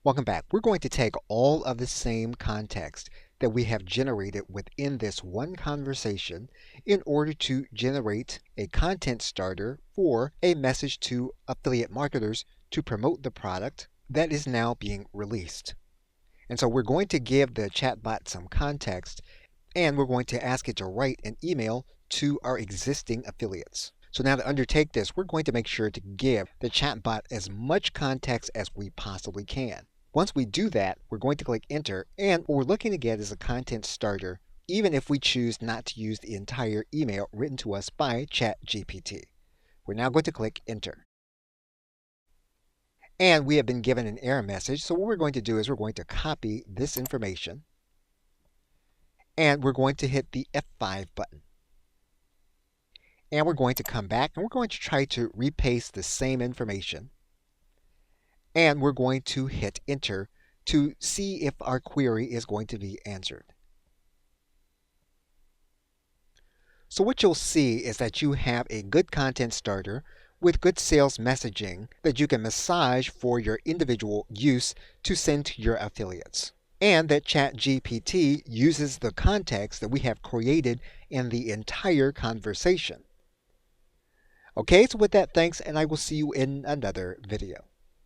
Welcome back. We're going to take all of the same context that we have generated within this one conversation in order to generate a content starter for a message to affiliate marketers to promote the product that is now being released. And so we're going to give the chatbot some context, and we're going to ask it to write an email to our existing affiliates. So now to undertake this, we're going to make sure to give the chatbot as much context as we possibly can. Once we do that, we're going to click enter, and what we're looking to get is a content starter, even if we choose not to use the entire email written to us by ChatGPT. We're now going to click enter. And we have been given an error message, so what we're going to do is we're going to copy this information, and we're going to hit the F5 button. And we're going to come back, and we're going to try to repaste the same information. And we're going to hit enter to see if our query is going to be answered. So what you'll see is that you have a good content starter with good sales messaging that you can massage for your individual use to send to your affiliates. And that ChatGPT uses the context that we have created in the entire conversation. Okay, so with that, thanks, and I will see you in another video.